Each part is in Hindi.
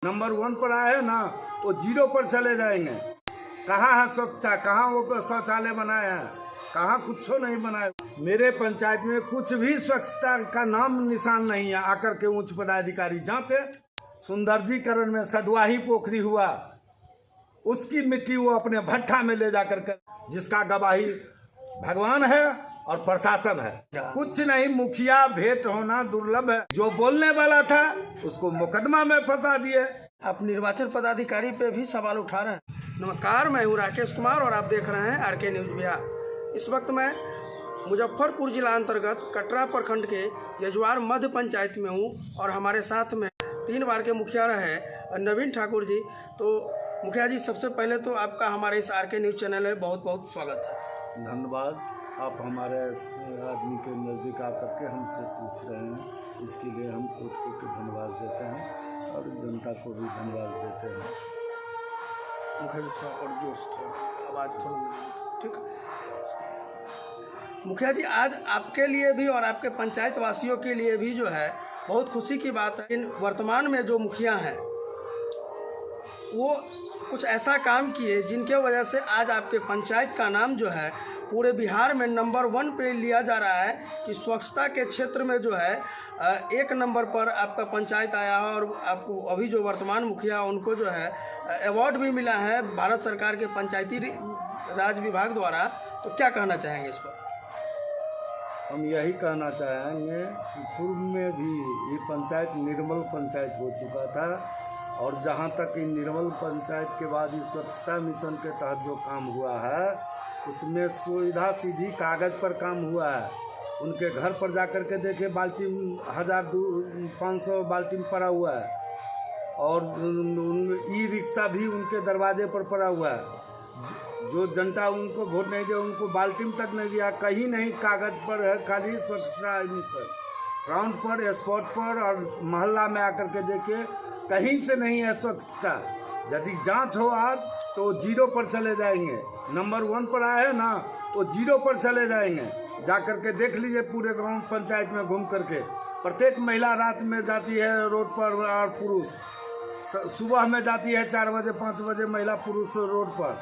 नंबर 1 पर आए ना वो 0 पर चले जाएंगे। कहाँ है स्वच्छता, कहाँ वो शौचालय बनाए हैं, कहाँ कुछ नहीं बनाए। मेरे पंचायत में कुछ भी स्वच्छता का नाम निशान नहीं है। आकर के उच्च पदाधिकारी जांचे। सुंदरजीकरण में सदवाही पोखरी हुआ, उसकी मिट्टी वो अपने भट्ठा में ले जाकर कर, जिसका गवाही भगवान है और प्रशासन है। कुछ नहीं, मुखिया भेंट होना दुर्लभ है। जो बोलने वाला था उसको मुकदमा में फंसा दिए। आप निर्वाचन पदाधिकारी पे भी सवाल उठा रहे हैं। नमस्कार, मैं हूँ राकेश कुमार और आप देख रहे हैं आरके न्यूज बिहार। इस वक्त मैं मुजफ्फरपुर जिला अंतर्गत कटरा प्रखंड के यजुआर मध्य पंचायत में हूँ और हमारे साथ में 3 बार के मुखिया रहे नवीन ठाकुर जी। तो मुखिया जी, सबसे पहले तो आपका हमारे इस आरके न्यूज चैनल में बहुत बहुत स्वागत है। धन्यवाद। आप हमारे आदमी के नज़दीक आकर के हमसे पूछ रहे हैं, इसके लिए हम कोट के धन्यवाद देते हैं और जनता को भी धन्यवाद देते हैं। मुखिया जी थोड़ा और जोर से, थोड़ा आवाज़ थोड़ा ठीक। मुखिया जी, आज आपके लिए भी और आपके पंचायत वासियों के लिए भी जो है बहुत खुशी की बात है। इन वर्तमान में जो मुखिया हैं वो कुछ ऐसा काम किए जिनके वजह से आज आपके पंचायत का नाम जो है पूरे बिहार में नंबर 1 पे लिया जा रहा है कि स्वच्छता के क्षेत्र में जो है 1 नंबर पर आपका पंचायत आया है। और आपको अभी जो वर्तमान मुखिया उनको जो है अवार्ड भी मिला है भारत सरकार के पंचायती राज विभाग द्वारा। तो क्या कहना चाहेंगे इस पर? हम यही कहना चाहेंगे कि पूर्व में भी ये पंचायत निर्मल पंचायत हो चुका था और जहाँ तक इन निर्मल पंचायत के बाद इस स्वच्छता मिशन के तहत जो काम हुआ है उसमें सुविधा सीधी कागज़ पर काम हुआ है। उनके घर पर जाकर के देखे बाल्टी 1500 बाल्टी पड़ा हुआ है और ई रिक्शा भी उनके दरवाजे पर पड़ा हुआ है। जो जनता उनको वोट नहीं दिया उनको बाल्टी तक नहीं दिया। कहीं नहीं कागज़ पर है, खाली स्वच्छता मिशन। ग्राउंड पर, स्पॉट पर और मोहल्ला में आकर के देखे कहीं से नहीं है स्वच्छता। यदि जांच हो आज तो 0 पर चले जाएंगे। नंबर 1 पर आए ना वो 0 पर चले जाएंगे। जा कर के देख लीजिए पूरे गांव पंचायत में घूम करके। प्रत्येक महिला रात में जाती है रोड पर और पुरुष सुबह में जाती है 4 बजे 5 बजे महिला पुरुष रोड पर।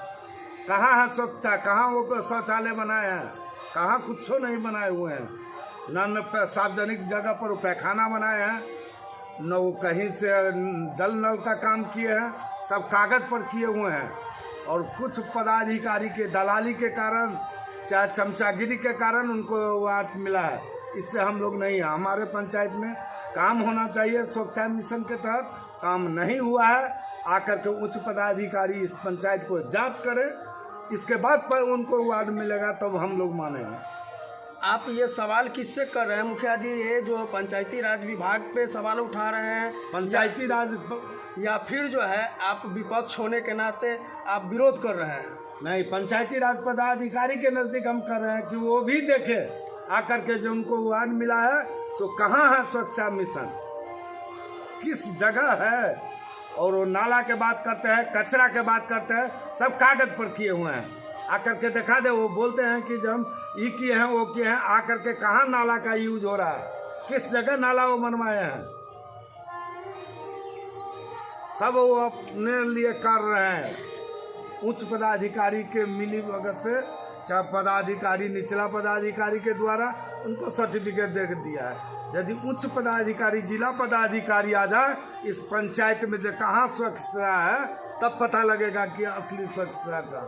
कहाँ है स्वच्छता, कहाँ वो शौचालय बनाए हैं, कहाँ कुछ नहीं बनाए हुए हैं। न सार्वजनिक जगह पर पैखाना बनाए हैं, न वो कहीं से जल नल का काम किए हैं, सब कागज़ पर किए हुए हैं। और कुछ पदाधिकारी के दलाली के कारण, चाहे चमचागिरी के कारण उनको वाट मिला है। इससे हम लोग नहीं हैं। हमारे पंचायत में काम होना चाहिए। स्वच्छता मिशन के तहत काम नहीं हुआ है। आकर के उच्च पदाधिकारी इस पंचायत को जांच करें, इसके बाद पर उनको वार्ड मिलेगा तब हम लोग मानेंगे। आप ये सवाल किससे कर रहे हैं मुखिया जी? ये जो पंचायती राज विभाग पे सवाल उठा रहे हैं, पंचायती राज, या फिर जो है आप विपक्ष होने के नाते आप विरोध कर रहे हैं? नहीं, पंचायती राज पदाधिकारी के नज़दीक हम कर रहे हैं कि वो भी देखे आकर के जो उनको वार्ड मिला है तो कहाँ है स्वच्छता मिशन, किस जगह है। और वो नाला के बात करते हैं, कचरा के बात करते हैं, सब कागज़ पर किए हुए हैं। आकर के दिखा दे। वो बोलते हैं कि जब हम ये किए हैं वो किए हैं, आकर के कहाँ नाला का यूज हो रहा है, किस जगह नाला वो बनवाए हैं, सब वो अपने लिए कर रहे हैं। उच्च पदाधिकारी के मिली भगत से, चाहे पदाधिकारी निचला पदाधिकारी के द्वारा उनको सर्टिफिकेट दे दिया है। यदि उच्च पदाधिकारी, जिला पदाधिकारी आ जाए इस पंचायत में जो कहाँ स्वच्छता है तब पता लगेगा कि असली स्वच्छता का।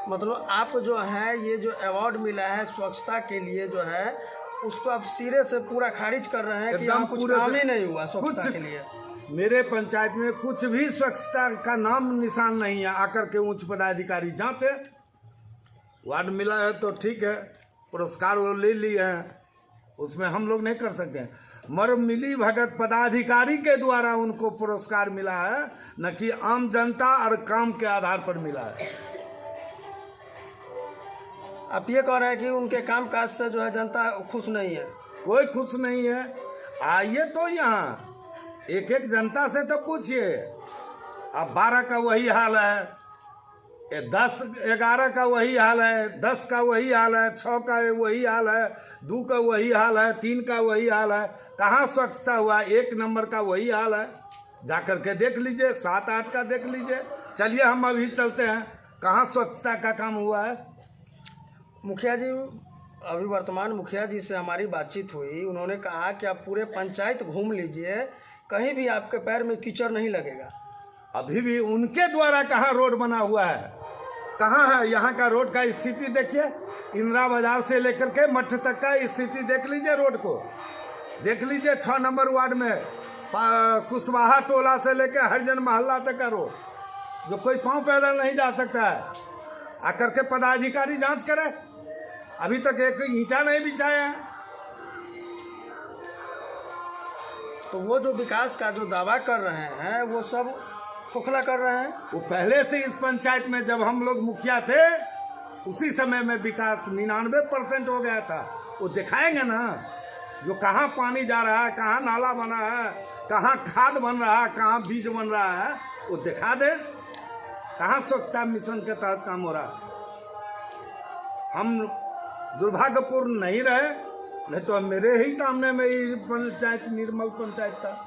मतलब आप जो है ये जो अवार्ड मिला है स्वच्छता के लिए जो है उसको आप सिरे से पूरा खारिज कर रहे हैं कि यहाँ कुछ काम ही नहीं हुआ स्वच्छता के लिए? मेरे पंचायत में कुछ भी स्वच्छता का नाम निशान नहीं है। आकर के उच्च पदाधिकारी जांचे। वार्ड मिला है तो ठीक है, पुरस्कार वो ले लिए हैं, उसमें हम लोग नहीं कर सकते। मगर मिली भगत पदाधिकारी के द्वारा उनको पुरस्कार मिला है, न कि आम जनता और काम के आधार पर मिला है। आप ये कह रहे हैं कि उनके काम काज से जो है जनता खुश नहीं है? कोई खुश नहीं है। आइए तो यहाँ एक एक जनता से तो पूछिए। अब 12 का वही हाल है, 10 11 का वही हाल है, 10 का वही हाल है, 6 का वही हाल है, 2 का वही हाल है, 3 का वही हाल है। कहाँ स्वच्छता हुआ? 1 नंबर का वही हाल है। जाकर के देख लीजिए, 7-8 का देख लीजिए। चलिए हम अभी चलते हैं, कहाँ स्वच्छता का काम हुआ है। मुखिया जी, अभी वर्तमान मुखिया जी से हमारी बातचीत हुई, उन्होंने कहा कि आप पूरे पंचायत घूम लीजिए, कहीं भी आपके पैर में कीचड़ नहीं लगेगा। अभी भी उनके द्वारा कहाँ रोड बना हुआ है, कहाँ है? यहाँ का रोड का स्थिति देखिए, इंदिरा बाजार से लेकर के मठ तक का स्थिति देख लीजिए, रोड को देख लीजिए। 6 नंबर वार्ड में कुशवाहा टोला से लेकर हरिजन मोहल्ला तक का रोड, जो कोई पांव पैदल नहीं जा सकता है। आकर के पदाधिकारी जांच करे, अभी तक एक ईंटा नहीं बिछाया है। तो वो जो विकास का जो दावा कर रहे हैं वो सब खोखला कर रहे हैं। वो पहले से इस पंचायत में जब हम लोग मुखिया थे, उसी समय में विकास 99% हो गया था। वो दिखाएंगे ना, जो कहाँ पानी जा रहा है, कहाँ नाला बना है, कहाँ खाद बन रहा है, कहाँ बीज बन रहा है, वो दिखा दे। कहाँ स्वच्छता मिशन के तहत काम हो रहा है। हम दुर्भाग्यपूर्ण नहीं रहे, नहीं तो मेरे ही सामने में ये पंचायत निर्मल पंचायत था।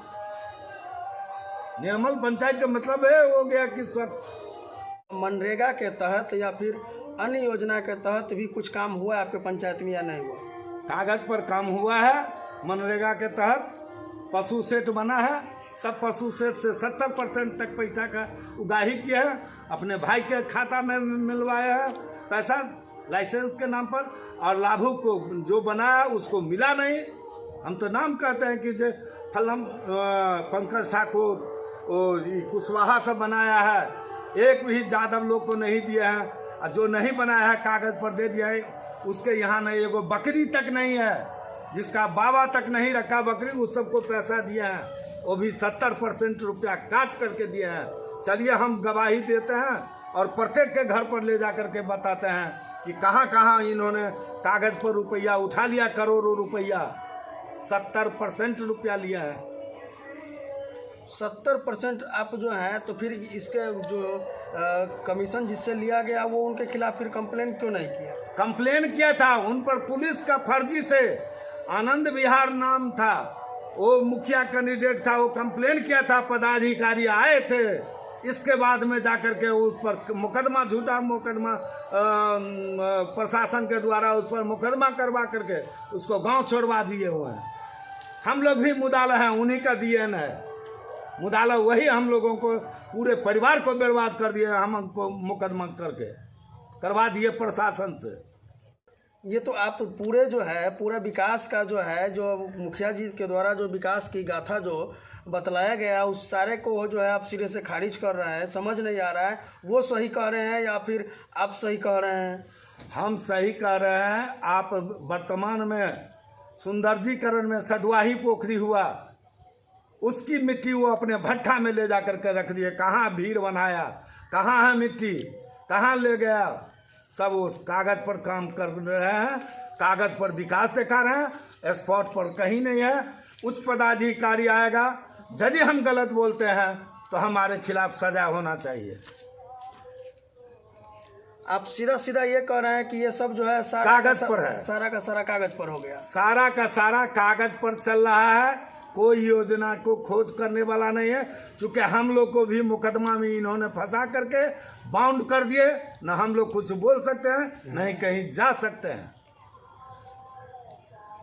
निर्मल पंचायत का मतलब है हो गया कि स्वच्छ। मनरेगा के तहत या फिर अन्य योजना के तहत भी कुछ काम हुआ है आपके पंचायत में या नहीं हुआ? कागज पर काम हुआ है। मनरेगा के तहत पशु सेट बना है, सब पशु सेट से 70% तक पैसा का उगाही किया है, अपने भाई के खाता में मिलवाया है पैसा लाइसेंस के नाम पर, और लाभुक को जो बना है उसको मिला नहीं। हम तो नाम कहते हैं कि जो फलम पंकज ठाकुर कुशवाहा से बनाया है, एक भी यादव लोग को नहीं दिया है, और जो नहीं बनाया है कागज पर दे दिया है, उसके यहाँ नहीं एगो बकरी तक नहीं है, जिसका बाबा तक नहीं रखा बकरी, उस सबको पैसा दिया है, वो भी 70% रुपया काट करके दिया है। चलिए हम गवाही देते हैं और प्रत्येक के घर पर ले जा करके बताते हैं कि कहाँ कहाँ इन्होंने कागज पर रुपया उठा लिया, करोड़ों रुपया, 70% रुपया लिया है। 70% आप जो है, तो फिर इसके जो कमीशन जिससे लिया गया वो उनके खिलाफ फिर कंप्लेन क्यों नहीं किया? कंप्लेन किया था, उन पर पुलिस का फर्जी से आनंद विहार नाम था, वो मुखिया कैंडिडेट था, वो कंप्लेन किया था, पदाधिकारी आए थे, इसके बाद में जाकर के उस पर मुकदमा, झूठा मुकदमा प्रशासन के द्वारा उस पर मुकदमा करवा करके उसको गांव छोड़वा दिए हुए हैं। हम लोग भी मुदाला हैं, उन्हीं का डीएन है मुदाला, वही हम लोगों को पूरे परिवार को बर्बाद कर दिए, हमको मुकदमा करके करवा दिए प्रशासन से। ये तो आप पूरे जो है पूरा विकास का जो है, जो मुखिया जी के द्वारा जो विकास की गाथा जो बतलाया गया, उस सारे को जो है आप सिरे से खारिज कर रहे हैं। समझ नहीं आ रहा है वो सही कह रहे हैं या फिर आप सही कह रहे हैं? हम सही कह रहे हैं। आप वर्तमान में सुंदरजीकरण में सदवाही पोखरी हुआ, उसकी मिट्टी वो अपने भट्ठा में ले जा करके रख दिए। कहाँ भीड़ बनाया, कहाँ है मिट्टी, कहाँ ले गया, सब उस कागज पर काम कर रहे हैं, कागज पर विकास दिखा रहे हैं, स्पॉट पर कहीं नहीं है। उच्च पदाधिकारी आएगा, यदि हम गलत बोलते हैं तो हमारे खिलाफ सजा होना चाहिए। आप सीधा सीधा ये कह रहे हैं कि ये सब जो है सारा कागज पर है, सारा का सारा कागज पर हो गया, सारा का सारा कागज पर चल रहा है, कोई योजना को खोज करने वाला नहीं है। चूंकि हम लोग को भी मुकदमा में इन्होंने फंसा करके बाउंड कर दिए, न हम लोग कुछ बोल सकते हैं, नहीं कहीं जा सकते हैं,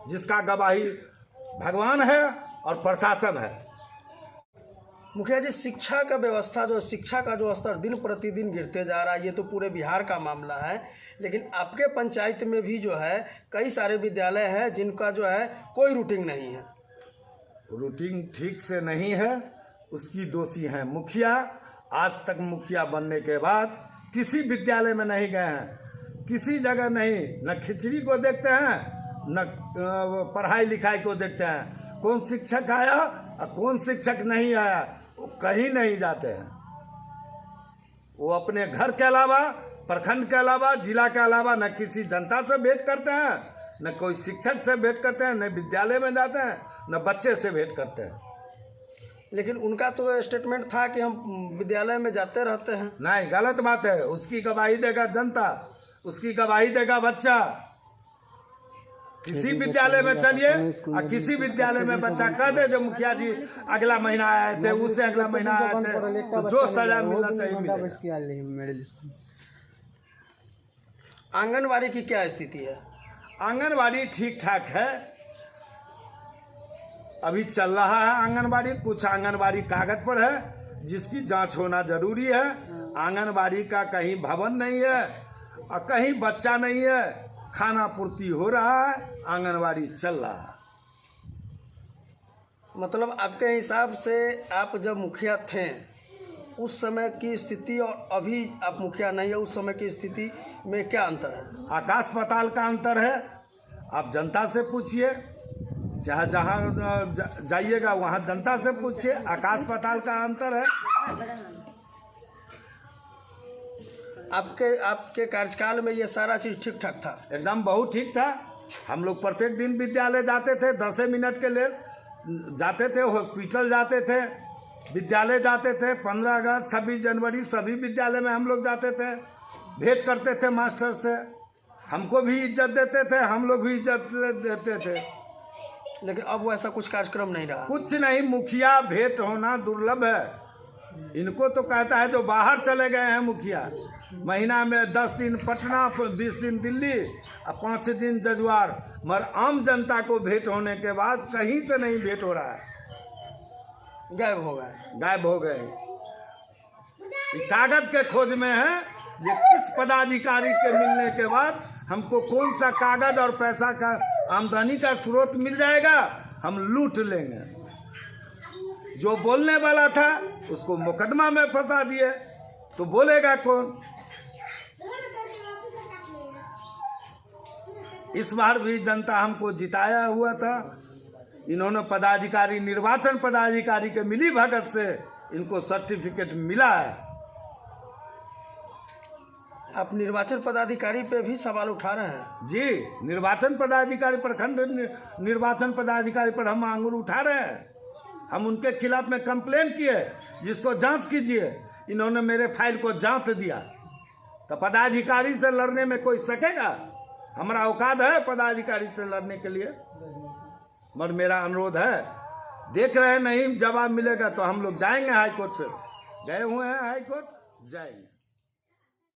जिसका गवाही भगवान है और प्रशासन है। मुखिया जी, शिक्षा का व्यवस्था जो शिक्षा का जो स्तर दिन प्रतिदिन गिरते जा रहा है, ये तो पूरे बिहार का मामला है, लेकिन आपके पंचायत में भी जो है कई सारे विद्यालय हैं जिनका जो है कोई रूटीन नहीं है। रूटीन ठीक से नहीं है, उसकी दोषी हैं मुखिया। आज तक मुखिया बनने के बाद किसी विद्यालय में नहीं गए हैं, किसी जगह नहीं, न खिचड़ी को देखते हैं, न पढ़ाई लिखाई को देखते हैं। कौन शिक्षक आया और कौन शिक्षक नहीं आया, वो कहीं नहीं जाते हैं। वो अपने घर के अलावा, प्रखंड के अलावा, जिला के अलावा न किसी जनता से भेंट करते हैं, न कोई शिक्षक से भेंट करते हैं, न विद्यालय में जाते हैं, न बच्चे से भेंट करते हैं। लेकिन उनका तो स्टेटमेंट था कि हम विद्यालय में जाते रहते हैं। नहीं, गलत बात है। उसकी गवाही देगा जनता, उसकी गवाही देगा बच्चा। किसी विद्यालय में चलिए और किसी विद्यालय में बच्चा कह दे जो मुखिया जी अगला महीना आए थे, उससे अगला महीना आए थे, तो जो सजा मिलना चाहिए मिलेगा। आंगनवाड़ी की क्या स्थिति है? आंगनवाड़ी ठीक ठाक है, अभी चल रहा है आंगनवाड़ी। कुछ आंगनवाड़ी कागज पर है जिसकी जांच होना जरूरी है। आंगनवाड़ी का कहीं भवन नहीं है और कहीं बच्चा नहीं है, खाना पूर्ति हो रहा है, आंगनवाड़ी चल रहा है। मतलब आपके हिसाब से आप जब मुखिया थे उस समय की स्थिति और अभी आप मुखिया नहीं है उस समय की स्थिति में क्या अंतर है? आकाश पाताल का अंतर है। आप जनता से पूछिए, चाहे जहाँ जाइएगा वहाँ जनता से पूछिए, आकाश पाताल का अंतर है। आपके कार्यकाल में ये सारा चीज ठीक ठाक था? एकदम बहुत ठीक था। हम लोग प्रत्येक दिन विद्यालय जाते थे, 10 मिनट के लिए जाते थे, हॉस्पिटल जाते थे, विद्यालय जाते थे। 15 अगस्त 26 जनवरी सभी विद्यालय में हम लोग जाते थे, भेंट करते थे मास्टर से। हमको भी इज्जत देते थे, हम लोग भी इज्जत देते थे। लेकिन अब वैसा कुछ कार्यक्रम नहीं रहा। कुछ नहीं, मुखिया भेंट होना दुर्लभ है। इनको तो कहता है जो बाहर चले गए हैं मुखिया, महीना में 10 दिन पटना, 20 दिन दिल्ली और 5 दिन जजुआर, मगर आम जनता को भेंट होने के बाद कहीं से नहीं भेंट हो रहा है, गायब हो गए। गायब हो गए। ये कागज के खोज में है, ये किस पदाधिकारी के मिलने के बाद हमको कौन सा कागज और पैसा का आमदनी का स्रोत मिल जाएगा, हम लूट लेंगे। जो बोलने वाला था उसको मुकदमा में फंसा दिए, तो बोलेगा कौन? इस बार भी जनता हमको जिताया हुआ था। इन्होंने पदाधिकारी, निर्वाचन पदाधिकारी के मिली भगत से इनको सर्टिफिकेट मिला है। आप निर्वाचन पदाधिकारी पे भी सवाल उठा रहे हैं? जी, निर्वाचन पदाधिकारी, प्रखंड निर्वाचन पदाधिकारी पर हम आंगुर उठा रहे हैं। हम उनके खिलाफ में कंप्लेन किए, जिसको जांच कीजिए। इन्होंने मेरे फाइल को जांच दिया, तो पदाधिकारी से लड़ने में कोई सकेगा? हमारा औकात है पदाधिकारी से लड़ने के लिए? मगर मेरा अनुरोध है, देख रहे नहीं जवाब मिलेगा तो हम लोग जाएंगे हाईकोर्ट। फिर गए हुए हैं हाईकोर्ट, जाएंगे।